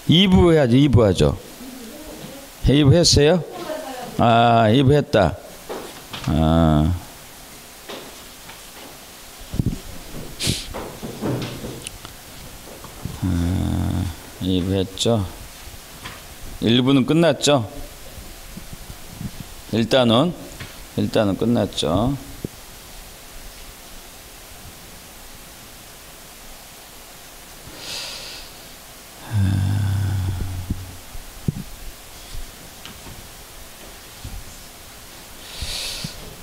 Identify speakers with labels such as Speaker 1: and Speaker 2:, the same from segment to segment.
Speaker 1: 2부 해야죠. 2부 하죠. 2부 했어요? 2부 했다. 2부 했죠. 1부는 끝났죠. 일단은 끝났죠.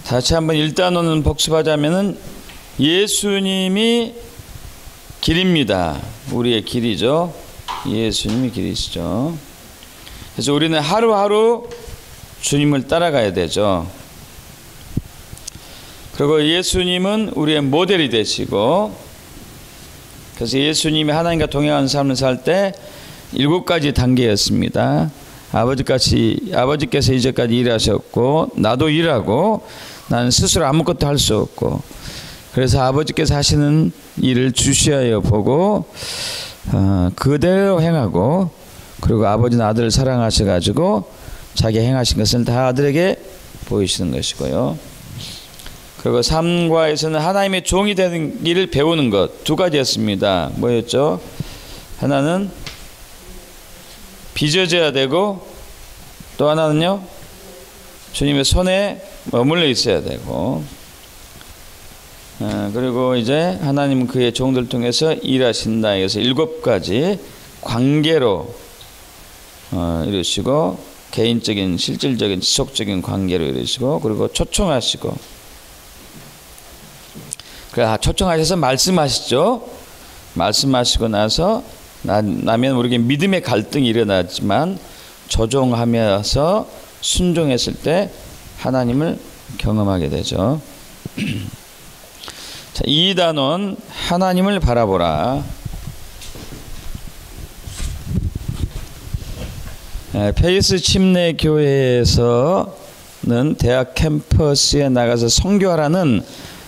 Speaker 1: 다시 한번 일단은 복습하자면은 예수님이 길입니다. 우리의 길이죠. 예수님이 길이시죠. 그래서 우리는 하루하루 주님을 따라가야 되죠. 그리고 예수님은 우리의 모델이 되시고, 그래서 예수님이 하나님과 동행하는 삶을 살 때 7가지 단계였습니다. 아버지께서 이제까지 일하셨고 나도 일하고 나는 스스로 아무것도 할 수 없고, 그래서 아버지께서 하시는 일을 주시하여 보고 그대로 행하고, 그리고 아버지는 아들을 사랑하셔가지고 자기 행하신 것을 다 아들에게 보이시는 것이고요. 그리고 3과에서는 하나님의 종이 되는 일을 배우는 것 2가지였습니다. 뭐였죠? 하나는 빚어져야 되고, 또 하나는요, 주님의 손에 머물러 있어야 되고, 그리고 이제 하나님은 그의 종들을 통해서 일하신다 해서 7가지 관계로 이루시고, 개인적인 실질적인 지속적인 관계로 이루시고, 그리고 초청하시고, 초청하셔서 말씀하시죠. 말씀하시고 나면 우리에게 믿음의 갈등이 일어나지만 조종하면서 순종했을 때 하나님을 경험하게 되죠. 자, 2단원 하나님을 바라보라. 페이스 침례 교회에서는 대학 캠퍼스에 나가서 선교하라는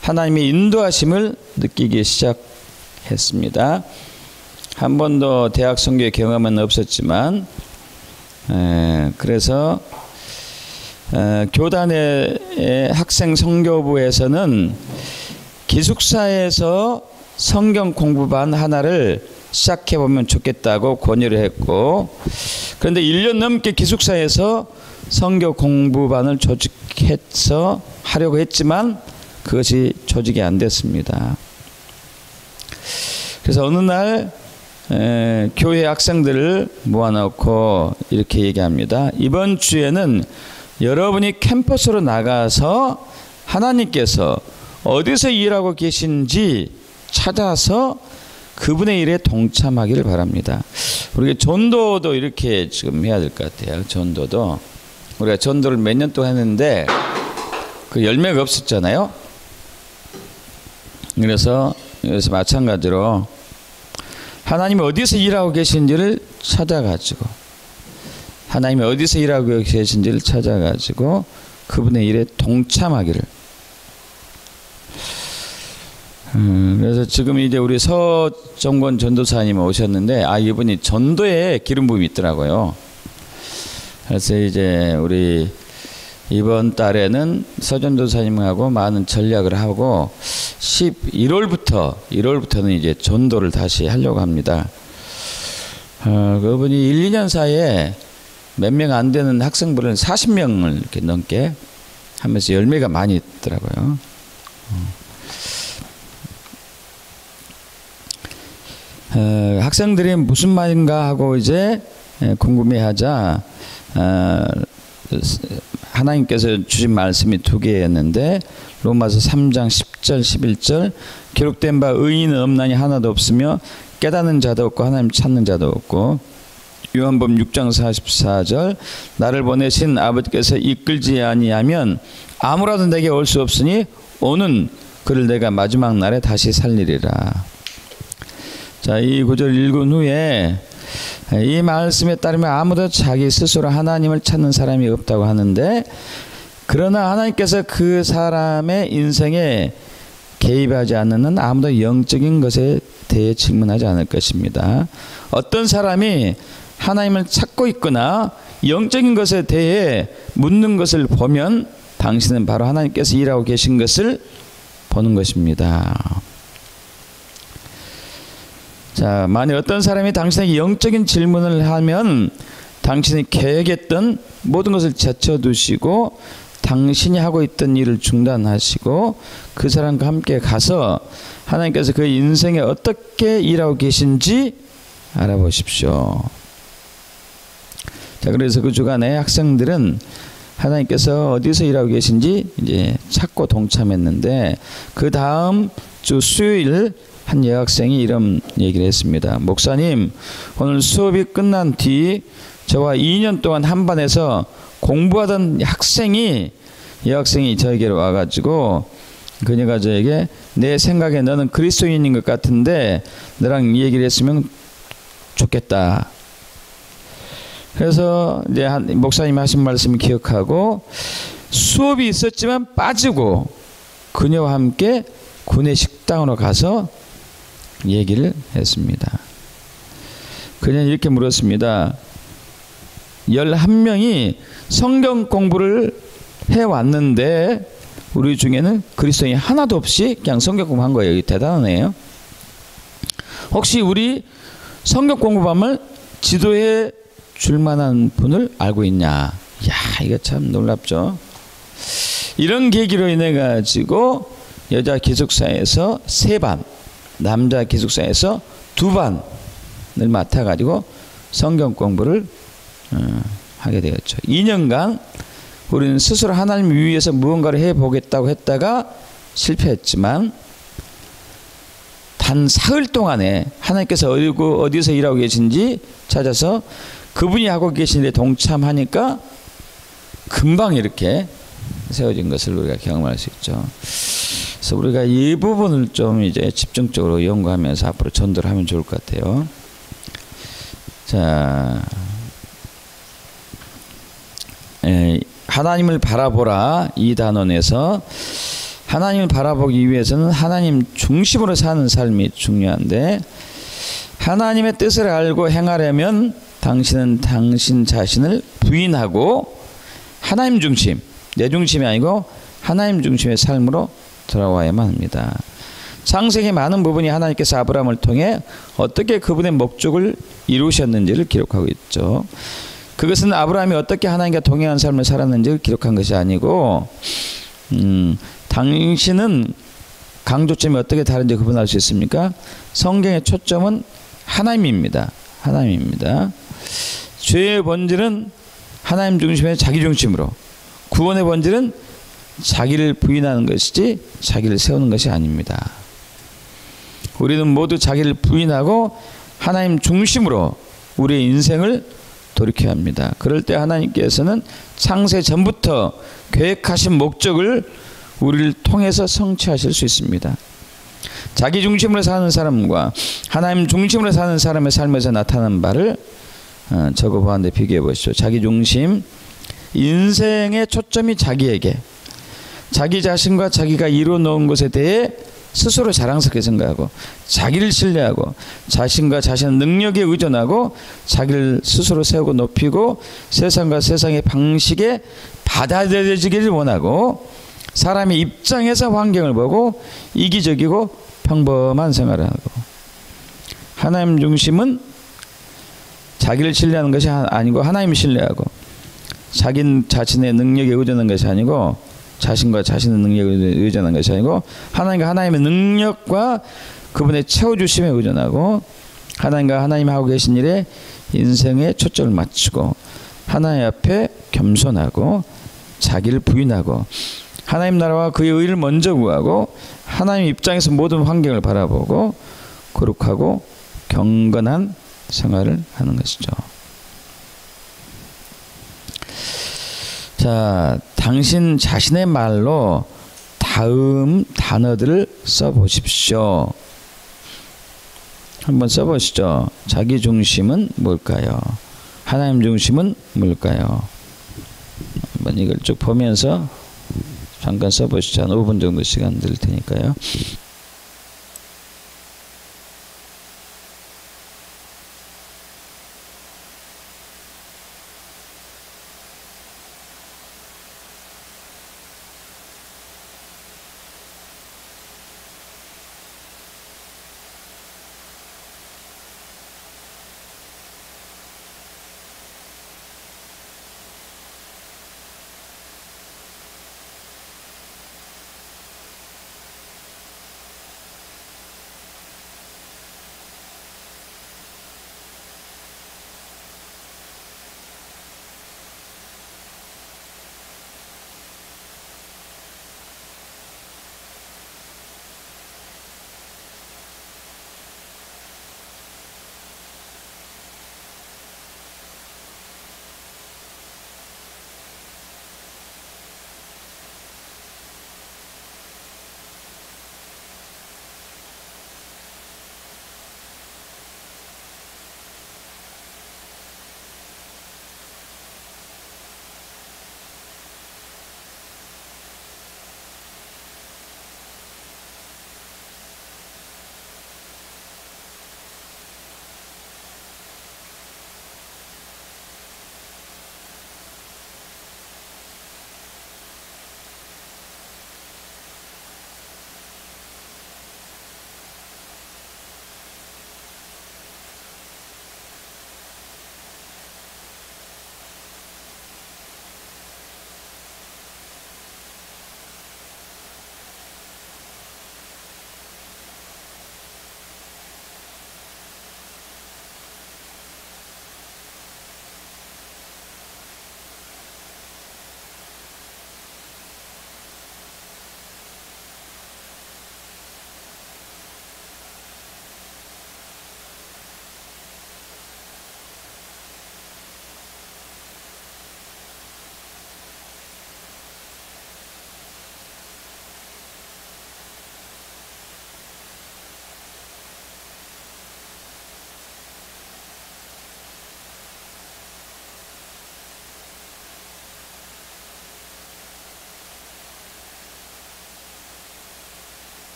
Speaker 1: 하나님의 인도하심을 느끼기 시작했습니다. 한 번도 대학 선교의 경험은 없었지만, 그래서 교단의 학생 선교부에서는 기숙사에서 성경 공부반 하나를 시작해보면 좋겠다고 권유를 했고, 그런데 1년 넘게 기숙사에서 성경 공부반을 조직해서 하려고 했지만 그것이 조직이 안 됐습니다. 그래서 어느 날 교회 학생들을 모아놓고 이렇게 얘기합니다. 이번 주에는 여러분이 캠퍼스로 나가서 하나님께서 어디서 일하고 계신지 찾아서 그분의 일에 동참하기를 바랍니다. 우리가 전도도 이렇게 지금 해야 될 것 같아요. 전도도 우리가 전도를 몇 년 동안 했는데 그 열매가 없었잖아요. 그래서 마찬가지로 하나님이 어디서 일하고 계신지를 찾아가지고, 하나님이 어디서 일하고 계신지를 찾아가지고 그분의 일에 동참하기를. 그래서 지금 이제 우리 서정권 전도사님 오셨는데, 이분이 전도에 기름 부음이 있더라고요. 그래서 이제 우리 이번 달에는 서전도사님하고 많은 전략을 하고 1월부터는 이제 전도를 다시 하려고 합니다. 그분이 1, 2년 사이에 몇 명 안 되는 학생분을 40명을 이렇게 넘게 하면서 열매가 많이 있더라고요. 학생들이 무슨 말인가 하고 이제 궁금해하자 하나님께서 주신 말씀이 2개였는데, 로마서 3장 10절 11절 기록된 바 의인은 없나니 하나도 없으며 깨닫는 자도 없고 하나님 찾는 자도 없고, 요한복음 6장 44절 나를 보내신 아버지께서 이끌지 아니하면 아무라도 내게 올 수 없으니 오는 그를 내가 마지막 날에 다시 살리리라. 자, 이 구절 읽은 후에 이 말씀에 따르면 아무도 자기 스스로 하나님을 찾는 사람이 없다고 하는데, 그러나 하나님께서 그 사람의 인생에 개입하지 않는 한 아무도 영적인 것에 대해 질문하지 않을 것입니다. 어떤 사람이 하나님을 찾고 있거나 영적인 것에 대해 묻는 것을 보면 당신은 바로 하나님께서 일하고 계신 것을 보는 것입니다. 자, 만일 어떤 사람이 당신에게 영적인 질문을 하면 당신이 계획했던 모든 것을 제쳐두시고 당신이 하고 있던 일을 중단하시고 그 사람과 함께 가서 하나님께서 그 인생에 어떻게 일하고 계신지 알아보십시오. 자, 그래서 그 주간에 학생들은 하나님께서 어디서 일하고 계신지 이제 찾고 동참했는데 그 다음 주 수요일 한 여학생이 이런 얘기를 했습니다. 목사님, 오늘 수업이 끝난 뒤 저와 2년 동안 한 반에서 공부하던 여학생이 저에게로 와가지고 그녀가 저에게 내 생각에 너는 그리스도인인 것 같은데 너랑 이 얘기를 했으면 좋겠다. 그래서 이제 목사님이 하신 말씀을 기억하고 수업이 있었지만 빠지고 그녀와 함께 구내 식당으로 가서 얘기를 했습니다. 그녀는 이렇게 물었습니다. 11명이 성경 공부를 해왔는데 우리 중에는 그리스도인이 하나도 없이 그냥 성경 공부한 거예요. 대단하네요. 혹시 우리 성경 공부함을 지도해 줄 만한 분을 알고 있냐? 야, 이거 참 놀랍죠. 이런 계기로 인해 가지고 여자 기숙사에서 3반, 남자 기숙사에서 2반을 맡아 가지고 성경 공부를 하게 되었죠. 2년간 우리는 스스로 하나님 위해서 무언가를 해보겠다고 했다가 실패했지만 단 사흘 동안에 하나님께서 어디서 일하고 계신지 찾아서 그분이 하고 계신 일에 동참하니까 금방 이렇게 세워진 것을 우리가 경험할 수 있죠. 그래서 우리가 이 부분을 좀 이제 집중적으로 연구하면서 앞으로 전도를 하면 좋을 것 같아요. 자, 하나님을 바라보라 이 단원에서 하나님을 바라보기 위해서는 하나님 중심으로 사는 삶이 중요한데 하나님의 뜻을 알고 행하려면 당신은 당신 자신을 부인하고 하나님 중심, 내 중심이 아니고 하나님 중심의 삶으로 돌아와야만 합니다. 창세기 많은 부분이 하나님께서 아브라함을 통해 어떻게 그분의 목적을 이루셨는지를 기록하고 있죠. 그것은 아브라함이 어떻게 하나님과 동행한 삶을 살았는지를 기록한 것이 아니고 당신은 강조점이 어떻게 다른지 구분할 수 있습니까? 성경의 초점은 하나님입니다. 하나님입니다. 죄의 본질은 하나님 중심의 자기 중심으로, 구원의 본질은 자기를 부인하는 것이지 자기를 세우는 것이 아닙니다. 우리는 모두 자기를 부인하고 하나님 중심으로 우리의 인생을 돌이켜야 합니다. 그럴 때 하나님께서는 창세 전부터 계획하신 목적을 우리를 통해서 성취하실 수 있습니다. 자기 중심으로 사는 사람과 하나님 중심으로 사는 사람의 삶에서 나타난 바를 적어보았는데 비교해 보시죠. 자기 중심, 인생의 초점이 자기에게, 자기 자신과 자기가 이루어 놓은 것에 대해 스스로 자랑스럽게 생각하고 자기를 신뢰하고 자신과 자신의 능력에 의존하고 자기를 스스로 세우고 높이고 세상과 세상의 방식에 받아들여지기를 원하고 사람의 입장에서 환경을 보고 이기적이고 평범한 생활을 하고 하나님 중심은 자기를 신뢰하는 것이 아니고 하나님을 신뢰하고 자기 자신의 능력에 의존하는 것이 아니고 자신과 자신의 능력에 의존하는 것이 아니고 하나님과 하나님의 능력과 그분의 채워주심에 의존하고 하나님과 하나님이 하고 계신 일에 인생의 초점을 맞추고 하나님 앞에 겸손하고 자기를 부인하고 하나님 나라와 그의 의를 먼저 구하고 하나님 입장에서 모든 환경을 바라보고 거룩하고 경건한 생활을 하는 것이죠. 자, 당신 자신의 말로 다음 단어들을 써보십시오. 한번 써보시죠. 자기 중심은 뭘까요? 하나님 중심은 뭘까요? 한번 이걸 쭉 보면서 잠깐 써보시죠. 한 5분 정도 시간 드릴 테니까요.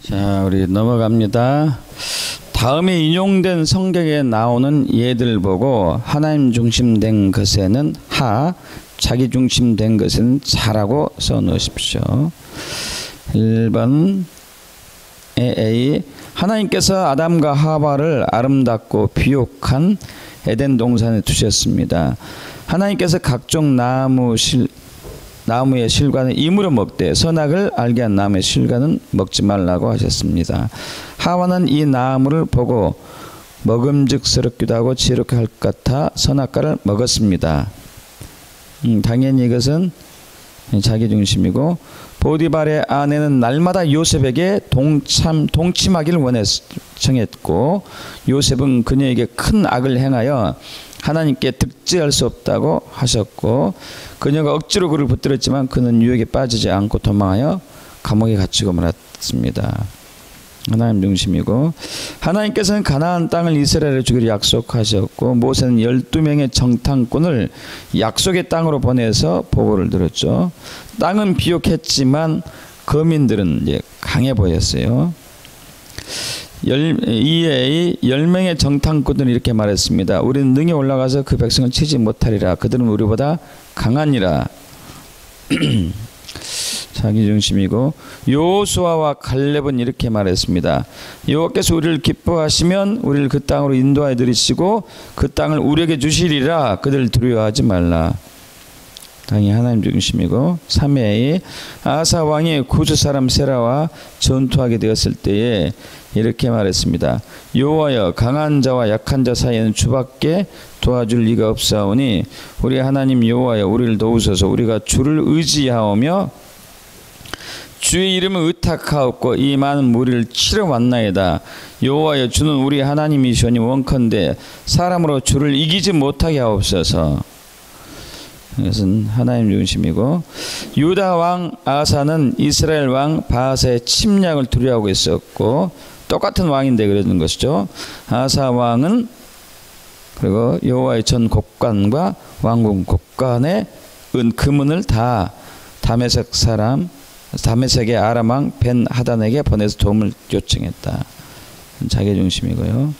Speaker 1: 자, 우리 넘어갑니다. 다음에 인용된 성경에 나오는 예들 보고 하나님 중심된 것에는 하, 자기 중심된 것에는 자라고 써 놓으십시오. 1번 A. 하나님께서 아담과 하와를 아름답고 비옥한 에덴 동산에 두셨습니다. 하나님께서 각종 나무의 실과는 이물어 먹되 선악을 알게 한 나무의 실과는 먹지 말라고 하셨습니다. 하와는 이 나무를 보고 먹음직스럽기도 하고 지혜롭게 할 것 같아 선악과를 먹었습니다. 당연히 이것은 자기중심이고, 보디발의 아내는 날마다 요셉에게 동침하기를 청했고, 요셉은 그녀에게 큰 악을 행하여 하나님께 득죄할 수 없다고 하셨고, 그녀가 억지로 그를 붙들었지만 그는 유혹에 빠지지 않고 도망하여 감옥에 갇히고 말았습니다. 하나님 중심이고, 하나님께서는 가나안 땅을 이스라엘에 주기로 약속하셨고, 모세는 12명의 정탐꾼을 약속의 땅으로 보내서 보고를 들었죠. 땅은 비옥했지만 거민들은 이제 강해 보였어요. 10명의 정탐꾼들은 이렇게 말했습니다. 우리는 능히 올라가서 그 백성을 치지 못하리라. 그들은 우리보다 강하니라. 자기중심이고, 여호수아와 갈렙은 이렇게 말했습니다. 여호와께서 우리를 기뻐하시면 우리를 그 땅으로 인도하여 들이시고 그 땅을 우리에게 주시리라. 그들을 두려워하지 말라. 당연히 하나님 중심이고, 3회 아사 왕이 구스 사람 세라와 전투하게 되었을 때에 이렇게 말했습니다. 여호와여, 강한 자와 약한 자 사이에는 주밖에 도와줄 리가 없사오니 우리 하나님 여호와여, 우리를 도우소서. 우리가 주를 의지하오며 주의 이름을 의탁하옵고 이 많은 무리를 치러 왔나이다. 여호와여, 주는 우리 하나님이시오니 원컨대 사람으로 주를 이기지 못하게 하옵소서. 이것은 하나님 중심이고, 유다 왕 아사는 이스라엘 왕 바하사의 침략을 두려워하고 있었고, 똑같은 왕인데 그러는 것이죠. 아사 왕은 그리고 여호와의 전 곡관과 왕궁 곡관의 금은을 다 다메섹의 아람 왕 벤 하단에게 보내서 도움을 요청했다. 자기 중심이고요.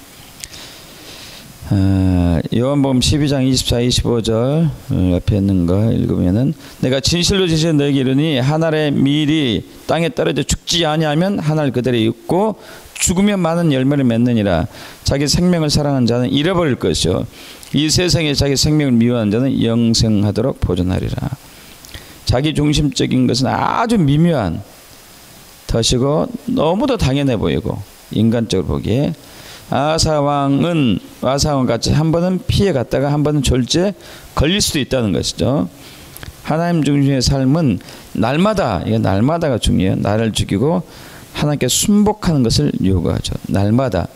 Speaker 1: 요한복음 12장 24, 25절 옆에 있는 거 읽으면은, 내가 진실로 진실로 너에게 이르니 한 알의 밀이 땅에 떨어져 죽지 아니하면 한 알 그대로 있고 죽으면 많은 열매를 맺느니라. 자기 생명을 사랑하는 자는 잃어버릴 것이요 이 세상에 자기 생명을 미워하는 자는 영생하도록 보존하리라. 자기 중심적인 것은 아주 미묘한 덫이고 너무도 당연해 보이고 인간적으로 보기에, 아사 왕 같이 한 번은 피해 갔다가 한 번은 졸지에 걸릴 수도 있다는 것이죠. 하나님 중심의 삶은 날마다가 중요해요. 나를 죽이고 하나님께 순복하는 것을 요구하죠. 날마다.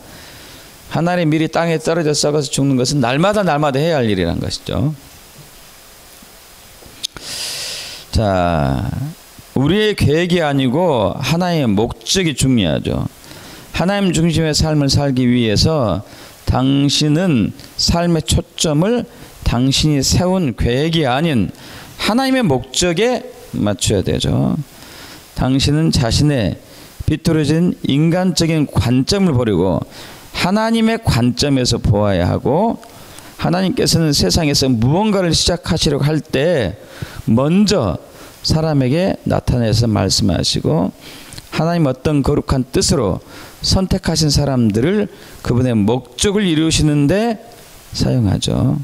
Speaker 1: 하나님의 밀이 땅에 떨어져 썩어서 죽는 것은 날마다 해야 할 일이라는 것이죠. 자, 우리의 계획이 아니고 하나님의 목적이 중요하죠. 하나님 중심의 삶을 살기 위해서 당신은 삶의 초점을 당신이 세운 계획이 아닌 하나님의 목적에 맞춰야 되죠. 당신은 자신의 비뚤어진 인간적인 관점을 버리고 하나님의 관점에서 보아야 하고, 하나님께서는 세상에서 무언가를 시작하시려고 할 때 먼저 사람에게 나타내서 말씀하시고, 하나님 어떤 거룩한 뜻으로 선택하신 사람들을 그분의 목적을 이루시는데 사용하죠.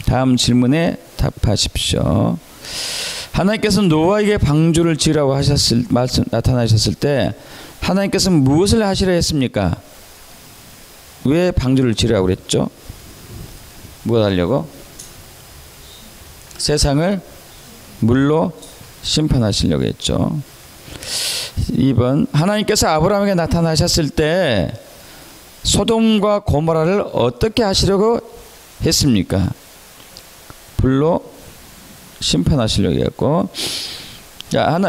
Speaker 1: 다음 질문에 답하십시오. 하나님께서는 노아에게 방주를 지으라고 나타나셨을 때 하나님께서는 무엇을 하시려 했습니까? 왜 방주를 지으라고 그랬죠? 무엇 하려고? 세상을 물로 심판하시려고 했죠. 2번, 하나님께서 아브라함에게 나타나셨을 때 소돔과 고모라를 어떻게 하시려고 했습니까? 불로 심판하시려고 했고, 자,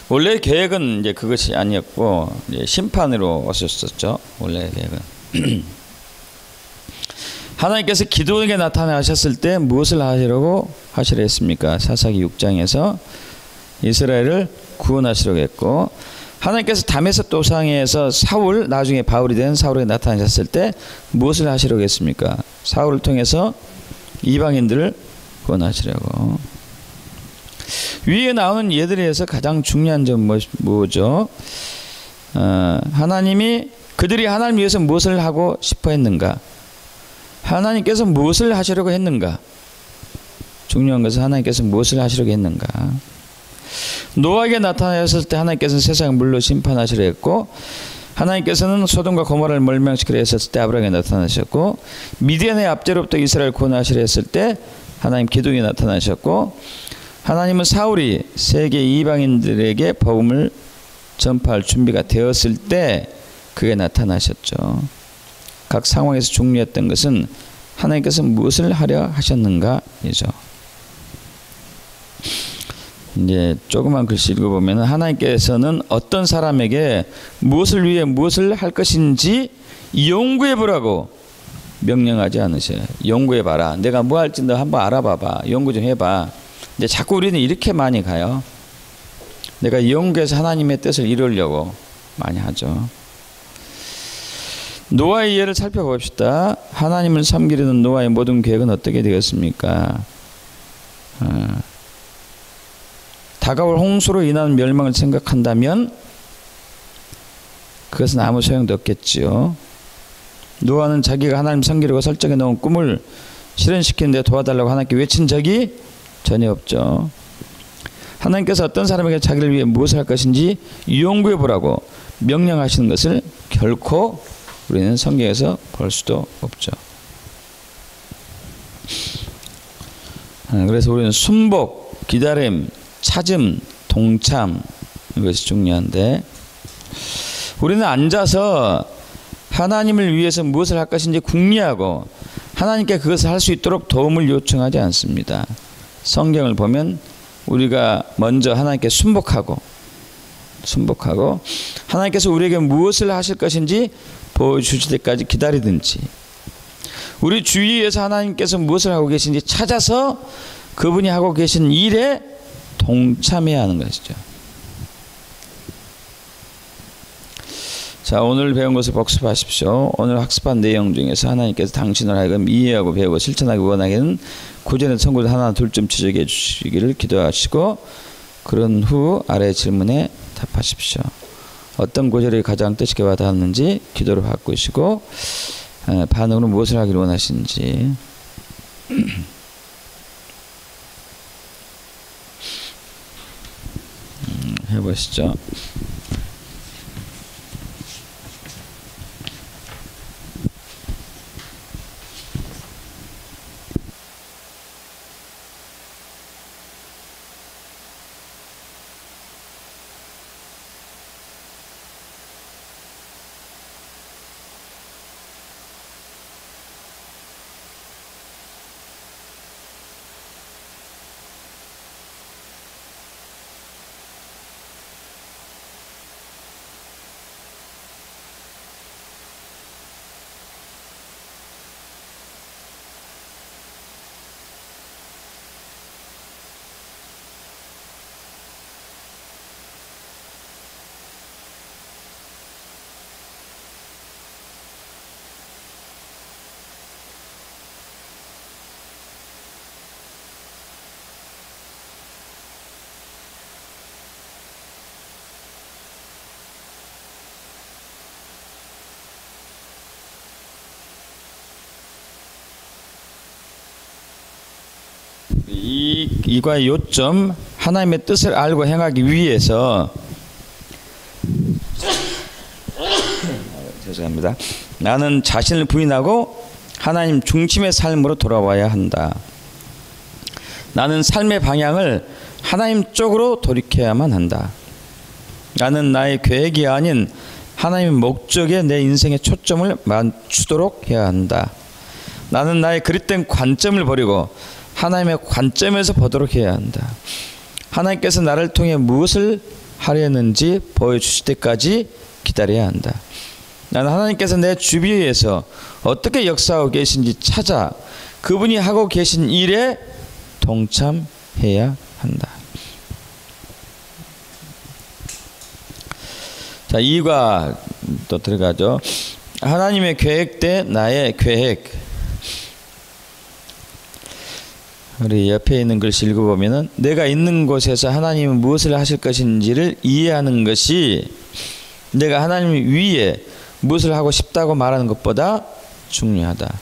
Speaker 1: 원래 계획은 이제 그것이 아니었고 이제 심판으로 왔었죠. 원래 계획은. 하나님께서 기도에게 나타나셨을 때 무엇을 하시려고 하시려 했습니까? 사사기 6장에서 이스라엘을 구원하시려고 했고, 하나님께서 다메섹 도상에서 사울, 나중에 바울이 된 사울에게 나타나셨을 때 무엇을 하시려고 했습니까? 사울을 통해서 이방인들을 구원하시려고. 위에 나오는 예들에서 가장 중요한 점 뭐죠? 하나님이 그들이 하나님 위해서 무엇을 하고 싶어 했는가? 하나님께서 무엇을 하시려고 했는가? 중요한 것은 하나님께서 무엇을 하시려고 했는가? 노아에게 나타나셨을 때 하나님께서는 세상을 물로 심판하시려 했고, 하나님께서는 소돔과 고모라를 멸망시키려 했을 때 아브라함에게 나타나셨고, 미디안의 압제로부터 이스라엘 구원하시려 했을 때 하나님 기둥에 나타나셨고, 하나님은 사울이 세계 이방인들에게 복음을 전파할 준비가 되었을 때 그게 나타나셨죠. 각 상황에서 중요했던 것은 하나님께서 무엇을 하려 하셨는가이죠. 이제 조그만 글씨 읽어보면 하나님께서는 어떤 사람에게 무엇을 위해 무엇을 할 것인지 연구해보라고 명령하지 않으셔요. 연구해봐라. 내가 뭐 할지 너 한번 알아봐봐. 연구 좀 해봐. 근데 자꾸 우리는 이렇게 많이 가요. 내가 연구해서 하나님의 뜻을 이루려고 많이 하죠. 노아의 예를 살펴봅시다. 하나님을 섬기려는 노아의 모든 계획은 어떻게 되었습니까? 다가올 홍수로 인한 멸망을 생각한다면 그것은 아무 소용도 없겠지요. 노아는 자기가 하나님 섬기려고 설정해 놓은 꿈을 실현시키는데 도와달라고 하나님께 외친 적이 전혀 없죠. 하나님께서 어떤 사람에게 자기를 위해 무엇을 할 것인지 연구해 보라고 명령하시는 것을 결코 우리는 성경에서 볼 수도 없죠. 그래서 우리는 순복, 기다림, 찾음, 동참, 이것이 중요한데, 우리는 앉아서 하나님을 위해서 무엇을 할 것인지 궁리하고 하나님께 그것을 할 수 있도록 도움을 요청하지 않습니다. 성경을 보면 우리가 먼저 하나님께 순복하고 하나님께서 우리에게 무엇을 하실 것인지 보여주실 때까지 기다리든지, 우리 주위에서 하나님께서 무엇을 하고 계신지 찾아서 그분이 하고 계신 일에 동참해야 하는 것이죠. 자, 오늘 배운 것을 복습하십시오. 오늘 학습한 내용 중에서 하나님께서 당신을 하여금 이해하고 배우고 실천하기 원하기는 구절의 선구를 하나 둘쯤 지적해 주시기를 기도하시고, 그런 후 아래 질문에 답하십시오. 어떤 구절이 가장 뜻있게 와닿았는지 기도를 바꾸시고 반응으로 무엇을 하기를 원하시는지 해보시죠. 이과의 요점, 하나님의 뜻을 알고 행하기 위해서 죄송합니다. 나는 자신을 부인하고 하나님 중심의 삶으로 돌아와야 한다. 나는 삶의 방향을 하나님 쪽으로 돌이켜야만 한다. 나는 나의 계획이 아닌 하나님의 목적에 내 인생의 초점을 맞추도록 해야 한다. 나는 나의 그릇된 관점을 버리고 하나님의 관점에서 보도록 해야 한다. 하나님께서 나를 통해 무엇을 하려는지 보여주실 때까지 기다려야 한다. 나는 하나님께서 내 주위에서 어떻게 역사하고 계신지 찾아 그분이 하고 계신 일에 동참해야 한다. 자, 2가 또 들어가죠. 하나님의 계획 대 나의 계획. 우리 옆에 있는 글씨 읽어보면은 내가 있는 곳에서 하나님은 무엇을 하실 것인지를 이해하는 것이 내가 하나님 위에 무엇을 하고 싶다고 말하는 것보다 중요하다.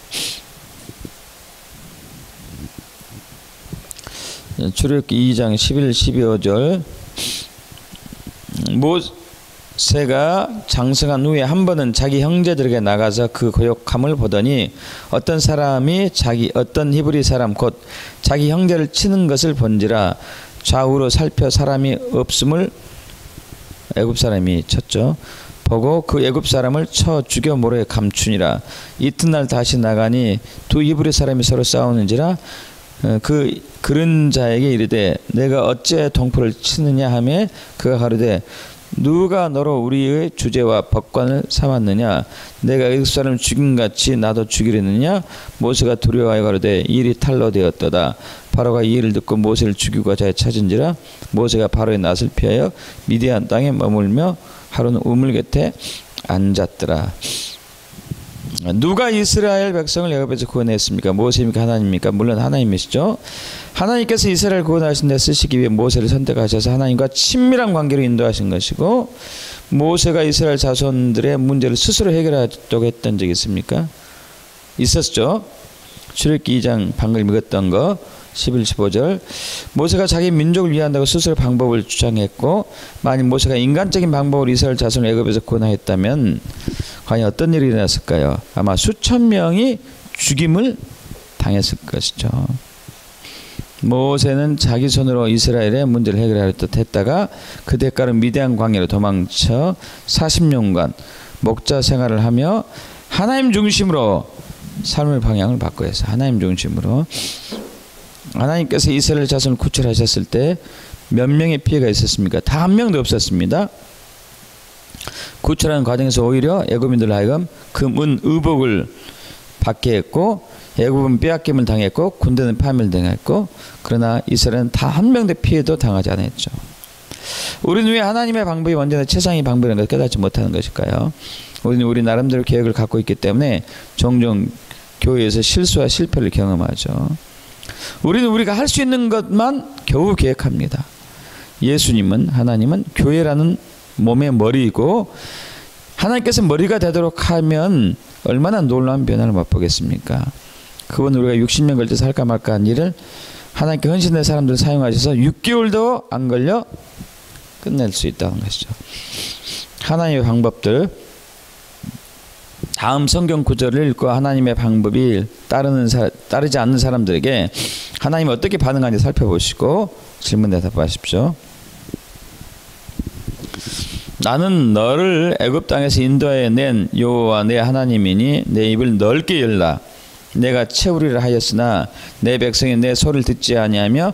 Speaker 1: 출애굽기 2장 11, 12절. 모세가 장성한 후에 한 번은 자기 형제들에게 나가서 그 고역함을 보더니 어떤 사람이 어떤 히브리 사람 곧 자기 형제를 치는 것을 본지라 좌우로 살펴 사람이 없음을 애굽 사람이 쳤죠. 보고 그 애굽 사람을 쳐 죽여 모래에 감추니라. 이튿날 다시 나가니 두 히브리 사람이 서로 싸우는지라 그런 자에게 이르되 내가 어째 동포를 치느냐 하매 그가 가로되 누가 너로 우리의 주제와 법관을 삼았느냐? 내가 애굽 사람을 죽임같이 나도 죽이려느냐? 모세가 두려워하여 가로되 이 일이 탈로 되었도다. 바로가 이 일을 듣고 모세를 죽이고 자에 찾은지라. 모세가 바로의 낯을 피하여 미디안 땅에 머물며 하루는 우물 곁에 앉았더라. 누가 이스라엘 백성을 애굽에서 구원했습니까? 모세입니까? 하나님입니까? 물론 하나님이시죠. 하나님께서 이스라엘 구원하신 데 쓰시기 위해 모세를 선택하셔서 하나님과 친밀한 관계로 인도하신 것이고, 모세가 이스라엘 자손들의 문제를 스스로 해결하려고 했던 적이 있습니까? 있었죠. 출애굽기 2장 방금 읽었던 거 11, 15절. 모세가 자기 민족을 위한다고 스스로 방법을 주장했고, 만약 모세가 인간적인 방법으로 이스라엘 자손을 애굽에서 구원하였다면 과연 어떤 일이 일어났을까요? 아마 수천 명이 죽임을 당했을 것이죠. 모세는 자기 손으로 이스라엘의 문제를 해결하려 했다가 그 대가로 미디안 광야로 도망쳐 40년간 목자 생활을 하며 하나님 중심으로 삶의 방향을 바꿔야 해서 하나님 중심으로. 하나님께서 이스라엘 자손을 구출하셨을 때 몇 명의 피해가 있었습니까? 다 한 명도 없었습니다. 구출하는 과정에서 오히려 애굽인들로 하여금 금은 의복을 받게 했고, 애굽은 빼앗김을 당했고, 군대는 파멸당했고, 그러나 이스라엘은 다 한 명도 피해도 당하지 않았죠. 우리는 왜 하나님의 방법이 언제나 최상의 방법이라는 것을 깨닫지 못하는 것일까요? 우리는 우리 나름대로 계획을 갖고 있기 때문에 종종 교회에서 실수와 실패를 경험하죠. 우리는 우리가 할 수 있는 것만 겨우 계획합니다. 예수님은, 하나님은 교회라는 몸의 머리이고, 하나님께서 머리가 되도록 하면 얼마나 놀라운 변화를 맛보겠습니까? 그분 우리가 60년 걸쳐서 할까 말까 한 일을 하나님께 헌신된 사람들을 사용하셔서 6개월도 안 걸려 끝낼 수 있다는 것이죠. 하나님의 방법들, 다음 성경 구절을 읽고 하나님의 방법이 따르지 않는 사람들에게 하나님이 어떻게 반응하는지 살펴보시고 질문 대답하십시오. 나는 너를 애굽 땅에서 인도하여 낸 여호와 내 하나님이니 내 입을 넓게 열라. 내가 채우리라 하였으나 내 백성이 내 소리를 듣지 아니하며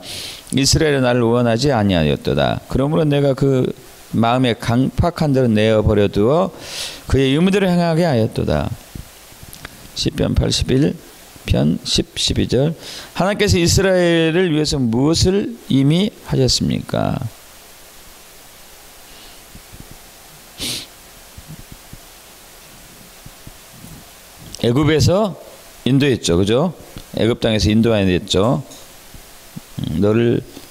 Speaker 1: 이스라엘은 나를 원하지 아니하였도다. 그러므로 내가 그 마음에 강팍한 대로 내어버려 두어 그의 의무대로 행하게 하였도다. 시편 81편 10, 12절. 하나님께서 이스라엘을 위해서 무엇을 이미 하셨습니까? 애굽에서 인도했죠, 그죠? 애굽 땅에서 인도하였죠.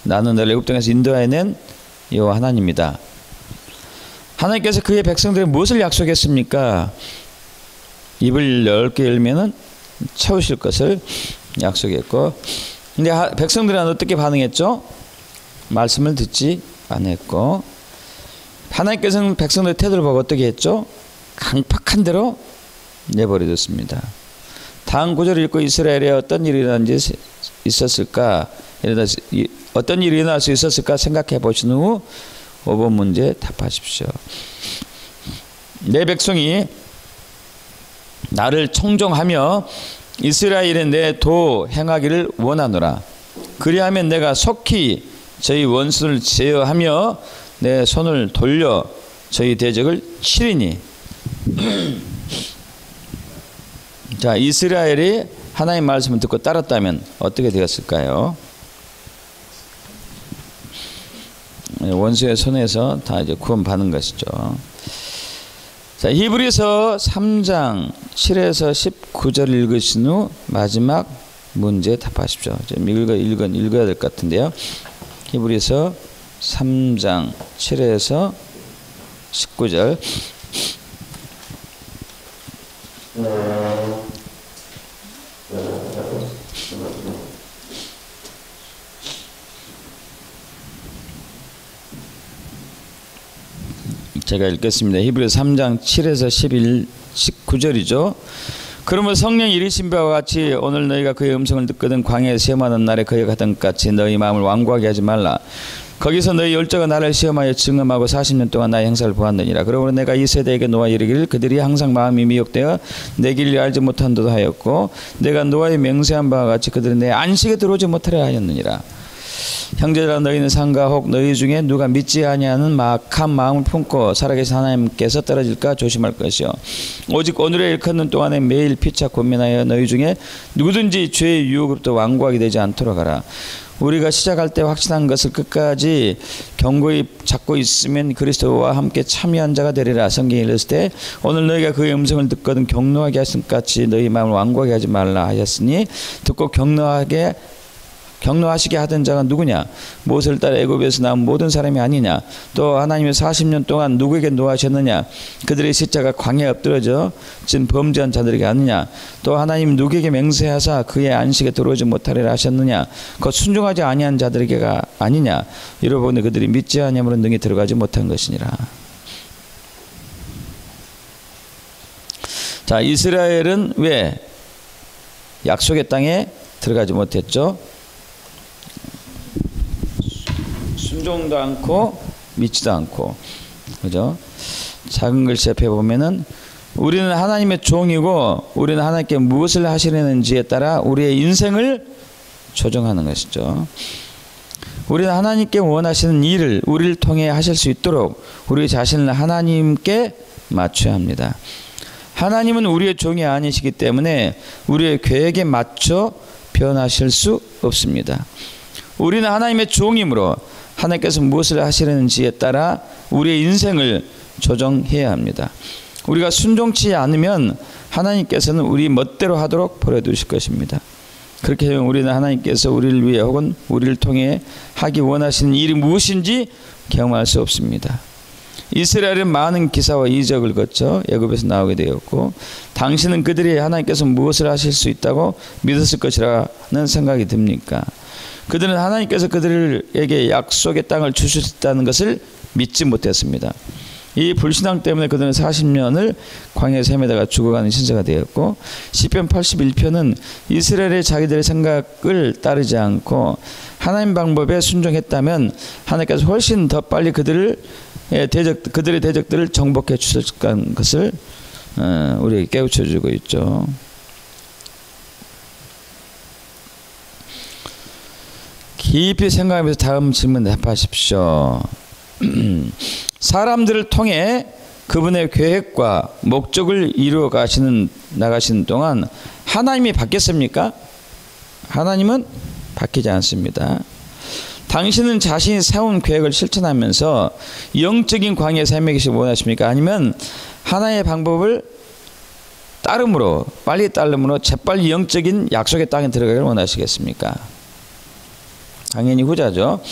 Speaker 1: 나는 너를 애굽 땅에서 인도하여낸 여호와 하나님이다. 하나님께서 그의 백성들에 무엇을 약속했습니까? 입을 넓게 열면은 채우실 것을 약속했고, 근데 백성들은 어떻게 반응했죠? 말씀을 듣지 않았고, 하나님께서는 백성들의 태도를 보고 어떻게 했죠? 강팍한 대로 내버려뒀습니다. 다음 구절을 읽고 이스라엘에 어떤 일이 일어난지 있었을까? 어떤 일이 일어날 수 있었을까 생각해 보신 후 5번 문제 답하십시오. 내 백성이 나를 청종하며 이스라엘에 내 도 행하기를 원하노라. 그리하면 내가 속히 저희 원수를 제어하며 내 손을 돌려 저희 대적을 치리니. 자, 이스라엘이 하나님 말씀을 듣고 따랐다면 어떻게 되었을까요? 원수의 손에서 다 이제 구원받는 것이죠. 자, 히브리서 3장 7에서 19절 읽으신 후 마지막 문제 답하십시오. 좀 읽어야 될 것 같은데요. 히브리서 3장 7에서 19절. 제가 읽겠습니다. 히브리서 3장 7에서 19절이죠. 그러므로 성령이 이르신 바와 같이 오늘 너희가 그의 음성을 듣거든 광야에 시험하는 날에 그의 하던 것 같이 너희 마음을 완고하게 하지 말라. 거기서 너희 열조가 나를 시험하여 증언하고 40년 동안 나의 행사를 보았느니라. 그러므로 내가 이 세대에게 노아 이르기를 그들이 항상 마음이 미혹되어 내 길을 알지 못한도다 하였고 내가 노아의 맹세한 바와 같이 그들은 내 안식에 들어오지 못하려 하였느니라. 형제들아 너희는 상가 혹 너희 중에 누가 믿지 아니하는 막한 마음을 품고 살아계신 하나님께서 떨어질까 조심할 것이요 오직 오늘의 일컫는 동안에 매일 피차 고민하여 너희 중에 누구든지 죄의 유혹으로부터 완고하게 되지 않도록 하라. 우리가 시작할 때 확신한 것을 끝까지 견고히 잡고 있으면 그리스도와 함께 참여한 자가 되리라. 성경이 이르실 때 오늘 너희가 그의 음성을 듣거든 격노하게 하신 것 같이 너희 마음을 완고하게 하지 말라 하였으니 듣고 격노하시게 하던 자가 누구냐? 모세를 따라 애굽에서 나온 모든 사람이 아니냐? 또 하나님이 40년 동안 누구에게 노하셨느냐? 그들의 십자가 광야에 엎드러져 진 범죄한 자들에게 아니냐? 또 하나님 누구에게 맹세하사 그의 안식에 들어오지 못하리라 하셨느냐? 그 순종하지 아니한 자들에게가 아니냐? 이러보니 그들이 믿지 아니함으로 능히 들어가지 못한 것이니라. 자, 이스라엘은 왜 약속의 땅에 들어가지 못했죠? 순종도 않고 믿지도 않고, 그죠? 작은 글씨 옆에 보면은 우리는 하나님의 종이고 우리는 하나님께 무엇을 하시려는지에 따라 우리의 인생을 조정하는 것이죠. 우리는 하나님께 원하시는 일을 우리를 통해 하실 수 있도록 우리 자신을 하나님께 맞춰야 합니다. 하나님은 우리의 종이 아니시기 때문에 우리의 계획에 맞춰 변하실 수 없습니다. 우리는 하나님의 종이므로 하나님께서 무엇을 하시려는지에 따라 우리의 인생을 조정해야 합니다. 우리가 순종치 않으면 하나님께서는 우리 멋대로 하도록 버려두실 것입니다. 그렇게 되면 우리는 하나님께서 우리를 위해 혹은 우리를 통해 하기 원하시는 일이 무엇인지 경험할 수 없습니다. 이스라엘은 많은 기사와 이적을 거쳐 애굽에서 나오게 되었고 당신은 그들이 하나님께서 무엇을 하실 수 있다고 믿었을 것이라는 생각이 듭니까? 그들은 하나님께서 그들에게 약속의 땅을 주셨다는 것을 믿지 못했습니다. 이 불신앙 때문에 그들은 40년을 광야에서 헤매다가 죽어가는 신세가 되었고 시편 81편은 이스라엘의 자기들의 생각을 따르지 않고 하나님 방법에 순종했다면 하나님께서 훨씬 더 빨리 그들의 대적들을 정복해 주셨다는 것을 우리에게 깨우쳐주고 있죠. 깊이 생각하면서 다음 질문 답하십시오. 사람들을 통해 그분의 계획과 목적을 이루어 나가시는 동안 하나님이 바뀌었습니까? 하나님은 바뀌지 않습니다. 당신은 자신이 세운 계획을 실천하면서 영적인 광야의 삶에 계시기 원하십니까? 아니면 하나님의 방법을 빨리 따름으로 재빨리 영적인 약속의 땅에 들어가기를 원하시겠습니까? 당연히 후자죠.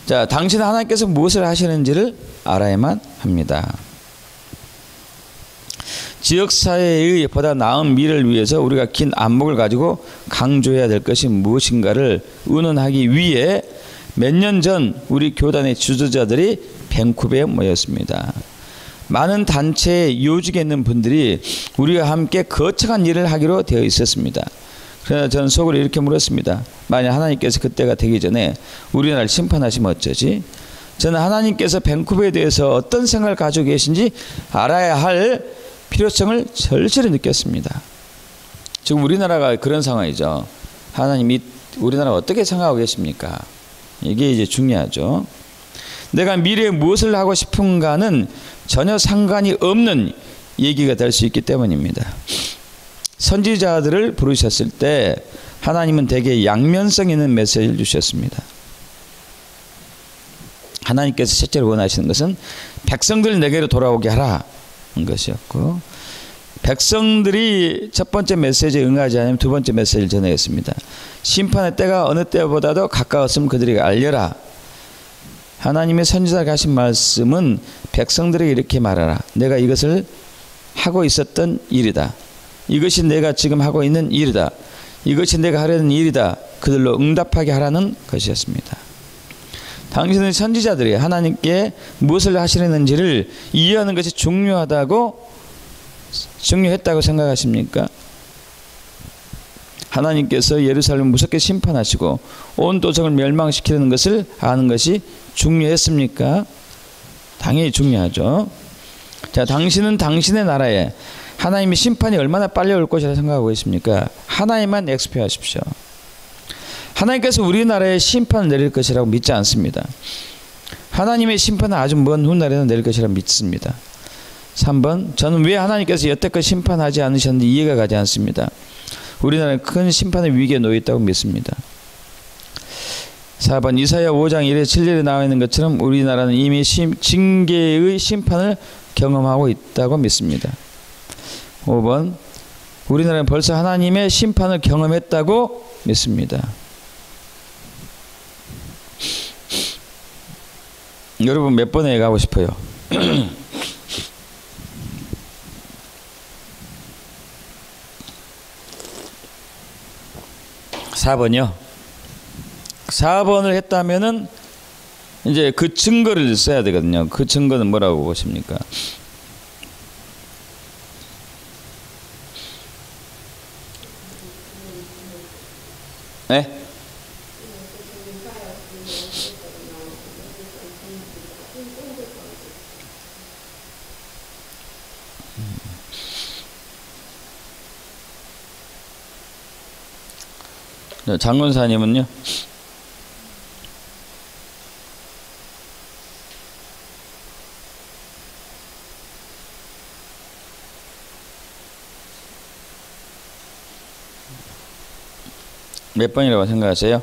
Speaker 1: 자, 당신은 하나님께서 무엇을 하시는지를 알아야만 합니다. 지역사회의 보다 나은 미래를 위해서 우리가 긴 안목을 가지고 강조해야 될 것이 무엇인가를 의논하기 위해 몇 년 전 우리 교단의 지도자들이 밴쿠버에 모였습니다. 많은 단체의 요직에 있는 분들이 우리와 함께 거창한 일을 하기로 되어 있었습니다. 그러나 저는 속으로 이렇게 물었습니다. 만약 하나님께서 그때가 되기 전에 우리나라를 심판하시면 어쩌지? 저는 하나님께서 밴쿠버에 대해서 어떤 생각을 가지고 계신지 알아야 할 필요성을 절실히 느꼈습니다. 지금 우리나라가 그런 상황이죠. 하나님이 우리나라 어떻게 생각하고 계십니까? 이게 이제 중요하죠. 내가 미래에 무엇을 하고 싶은가는 전혀 상관이 없는 얘기가 될 수 있기 때문입니다. 선지자들을 부르셨을 때 하나님은 대개 양면성 있는 메시지를 주셨습니다. 하나님께서 실제로 원하시는 것은 백성들 내게로 돌아오게 하라는 것이었고, 백성들이 첫 번째 메시지에 응하지 않으면 두 번째 메시지를 전해했습니다. 심판의 때가 어느 때보다도 가까웠으면 그들에게 알려라. 하나님의 선지자가 하신 말씀은 백성들에게 이렇게 말하라. 내가 이것을 하고 있었던 일이다. 이것이 내가 지금 하고 있는 일이다. 이것이 내가 하려는 일이다. 그들로 응답하게 하라는 것이었습니다. 당신의 선지자들이 하나님께 무엇을 하시려는지를 이해하는 것이 중요했다고 생각하십니까? 하나님께서 예루살렘을 무섭게 심판하시고 온 도성을 멸망시키는 것을 아는 것이 중요했습니까? 당연히 중요하죠. 자, 당신은 당신의 나라에 하나님의 심판이 얼마나 빨리 올 것이라 생각하고 있습니까? 하나님만 엑스페하십시오. 하나님께서 우리나라에 심판을 내릴 것이라고 믿지 않습니다. 하나님의 심판은 아주 먼 훗날에는 내릴 것이라고 믿습니다. 3번, 저는 왜 하나님께서 여태껏 심판하지 않으셨는지 이해가 가지 않습니다. 우리나라는 큰 심판의 위기에 놓여 있다고 믿습니다. 4번, 이사야 5장 1에 7절에 나와 있는 것처럼 우리나라는 이미 징계의 심판을 경험하고 있다고 믿습니다. 5번, 우리나라는 벌써 하나님의 심판을 경험했다고 믿습니다. 여러분 몇 번에 가고 싶어요? 4번이요. 4번을 했다면은 이제 그 증거를 써야 되거든요. 그 증거는 뭐라고 보십니까? 네? 장군사님은요? 몇 번이라고 생각하세요?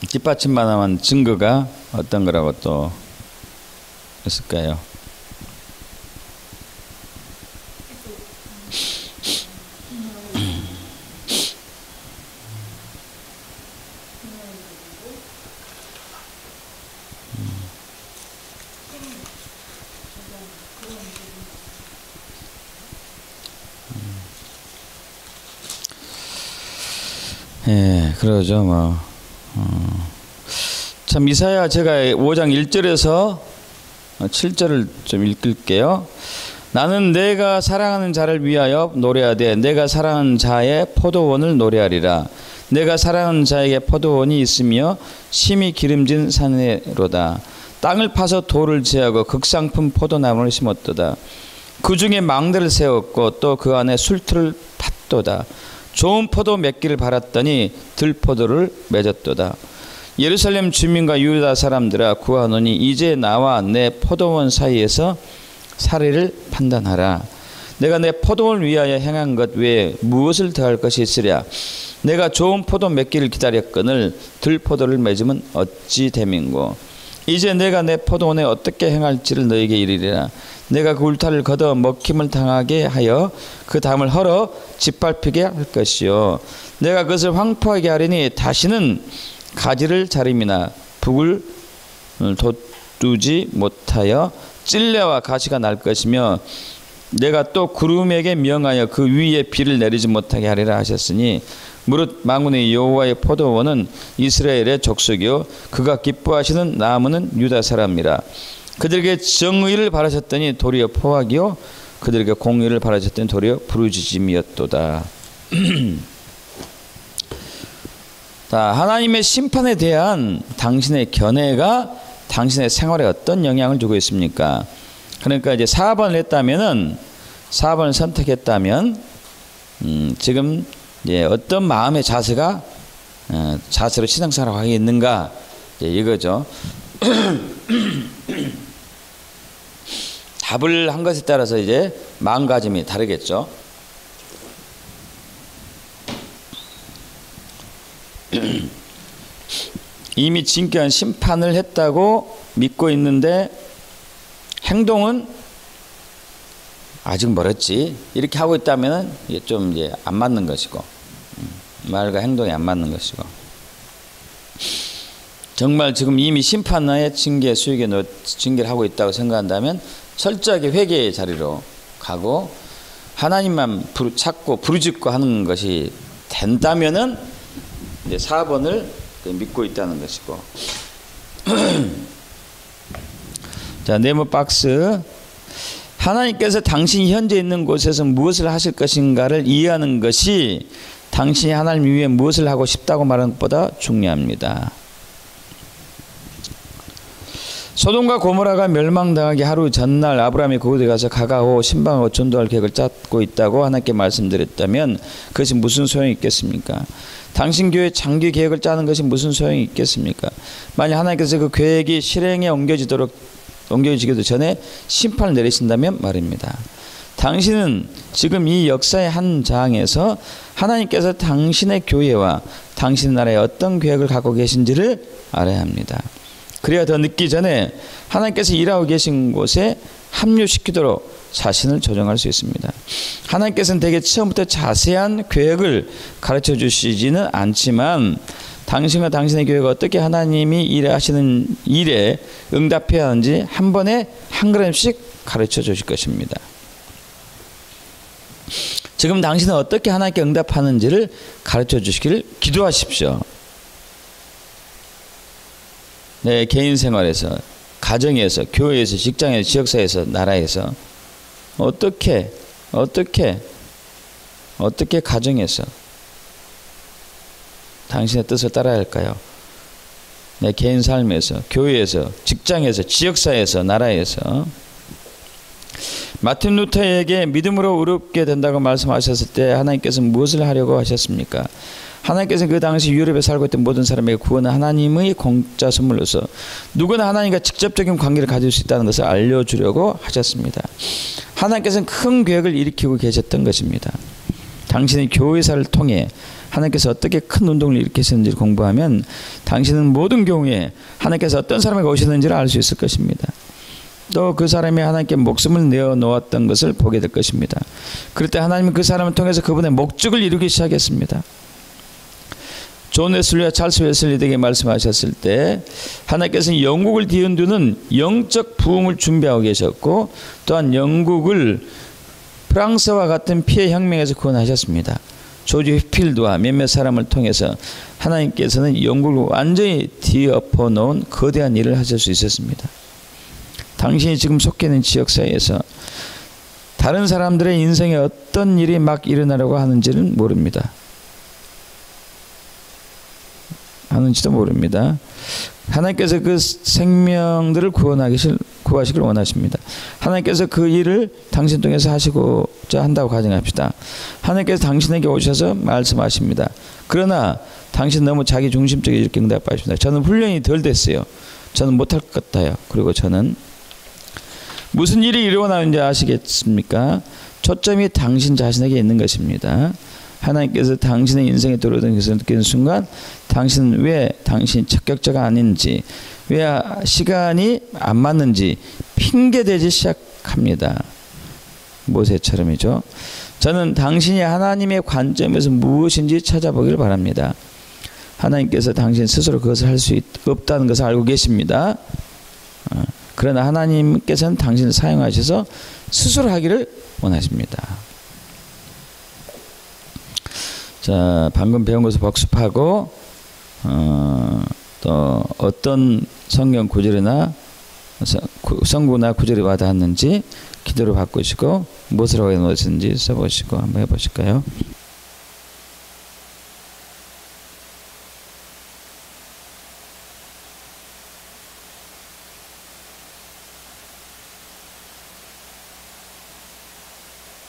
Speaker 1: 뒷받침만 하면 증거가 어떤 거라고 또 있을까요? 예, 그러죠, 뭐. 참, 이사야 제가 5장 1절에서 7절을 좀 읽을게요. 나는 내가 사랑하는 자를 위하여 노래하되 내가 사랑하는 자의 포도원을 노래하리라. 내가 사랑하는 자에게 포도원이 있으며 심히 기름진 산에로다. 땅을 파서 돌을 제하고 극상품 포도나무를 심었도다. 그 중에 망대를 세웠고 또 그 안에 술틀을 팠도다. 좋은 포도 맺기를 바랐더니 들포도를 맺었도다. 예루살렘 주민과 유다 사람들아 구하노니 이제 나와 내 포도원 사이에서 사례를 판단하라. 내가 내 포도원을 위하여 행한 것 외에 무엇을 더할 것이 있으랴. 내가 좋은 포도 맺기를 기다렸거늘 들포도를 맺으면 어찌 됨인고. 이제 내가 내 포도원에 어떻게 행할지를 너에게 이르리라. 내가 그 울타리를 걷어 먹힘을 당하게 하여 그 담을 헐어 짓밟히게 할 것이요. 내가 그것을 황폐하게 하리니 다시는 가지를 자림이나 북을 돋우지 못하여 찔레와 가시가 날 것이며 내가 또 구름에게 명하여 그 위에 비를 내리지 못하게 하리라 하셨으니 무릇 만군의 여호와의 포도원은 이스라엘의 족속이요 그가 기뻐하시는 나무는 유다 사람이라. 그들에게 정의를 바라셨더니 도리어 포악이요 그들에게 공의를 바라셨더니 도리어 부르짖음이었도다. 자, 하나님의 심판에 대한 당신의 견해가 당신의 생활에 어떤 영향을 주고 있습니까? 그러니까 이제 4번을 했다면은 4번을 선택했다면 지금 이제 어떤 마음의 자세가 자세로 신앙생활을 하겠는가 이거죠. 답을 한 것에 따라서 이제 마음가짐이 다르겠죠. 이미 진귀한 심판을 했다고 믿고 있는데 행동은 아직 멀었지 이렇게 하고 있다면 이게 좀 이제 안 맞는 것이고 말과 행동이 안 맞는 것이고 정말 지금 이미 심판의 징계 수익에 징계를 하고 있다고 생각한다면 철저하게 회개의 자리로 가고 하나님만 찾고 부르짖고 하는 것이 된다면은 이제 4번을 믿고 있다는 것이고 자 네모 박스 하나님께서 당신이 현재 있는 곳에서 무엇을 하실 것인가를 이해하는 것이 당신이 하나님 위해 무엇을 하고 싶다고 말하는 것보다 중요합니다. 소돔과 고모라가 멸망당하기 하루 전날 아브라함이 그곳에 가서 가가오 신방하고 전도할 계획을 짰고 있다고 하나님께 말씀드렸다면 그것이 무슨 소용이 있겠습니까? 당신 교회 장기 계획을 짜는 것이 무슨 소용이 있겠습니까? 만약 하나님께서 그 계획이 실행에 옮겨지기도 전에 심판을 내리신다면 말입니다. 당신은 지금 이 역사의 한 장에서 하나님께서 당신의 교회와 당신 나라에 어떤 계획을 갖고 계신지를 알아야 합니다. 그래야 더 늦기 전에 하나님께서 일하고 계신 곳에 합류시키도록 자신을 조정할 수 있습니다. 하나님께서는 대개 처음부터 자세한 계획을 가르쳐 주시지는 않지만 당신과 당신의 교회가 어떻게 하나님이 일하시는 일에 응답해야 하는지 한 번에 한 걸음씩 가르쳐 주실 것입니다. 지금 당신은 어떻게 하나님께 응답하는지를 가르쳐 주시기를 기도하십시오. 내 개인 생활에서, 가정에서, 교회에서, 직장에서, 지역사회에서, 나라에서 어떻게 가정에서 당신의 뜻을 따라야 할까요? 내 개인 삶에서, 교회에서, 직장에서, 지역사회에서, 나라에서. 마틴 루터에게 믿음으로 의롭게 된다고 말씀하셨을 때 하나님께서는 무엇을 하려고 하셨습니까? 하나님께서는 그 당시 유럽에 살고 있던 모든 사람에게 구원은 하나님의 공짜 선물로서 누구나 하나님과 직접적인 관계를 가질 수 있다는 것을 알려주려고 하셨습니다. 하나님께서는 큰 계획을 일으키고 계셨던 것입니다. 당신의 교회사를 통해 하나님께서 어떻게 큰 운동을 일으키셨는지를 공부하면 당신은 모든 경우에 하나님께서 어떤 사람에게 오셨는지를 알 수 있을 것입니다. 또 그 사람이 하나님께 목숨을 내어 놓았던 것을 보게 될 것입니다. 그럴 때 하나님은 그 사람을 통해서 그분의 목적을 이루기 시작했습니다. 존 웨슬리와 찰스 웨슬리 등에게 말씀하셨을 때 하나님께서는 영국을 뒤흔드는 영적 부흥을 준비하고 계셨고 또한 영국을 프랑스와 같은 피해 혁명에서 구원하셨습니다. 조지 휘필드와 몇몇 사람을 통해서 하나님께서는 영국을 완전히 뒤엎어 놓은 거대한 일을 하실 수 있었습니다. 당신이 지금 속해 있는 지역사회에서 다른 사람들의 인생에 어떤 일이 막 일어나려고 하는지는 모릅니다. 하는지도 모릅니다. 하나님께서 그 생명들을 구하시길 원하십니다. 하나님께서 그 일을 당신 통해서 하시고자 한다고 가정합시다. 하나님께서 당신에게 오셔서 말씀하십니다. 그러나 당신 너무 자기 중심적이게 이렇게 응답하십니다. 저는 훈련이 덜 됐어요. 저는 못할 것 같아요. 그리고 저는 무슨 일이 일어나는지 아시겠습니까? 초점이 당신 자신에게 있는 것입니다. 하나님께서 당신의 인생에 들어오는 것을 느끼는 순간 당신은 왜 당신이 적격자가 아닌지, 왜 시간이 안 맞는지 핑계대지 시작합니다. 모세처럼이죠. 저는 당신이 하나님의 관점에서 무엇인지 찾아보기를 바랍니다. 하나님께서 당신 스스로 그것을 할 수 없다는 것을 알고 계십니다. 그러나 하나님께서는 당신을 사용하셔서 스스로 하기를 원하십니다. 자, 방금 배운 것을 복습하고 또 어떤 성경 구절이나 성구나 구절이 와닿았는지 기도를 바꾸시고 무엇을 하고 있는지 써보시고 한번 해보실까요?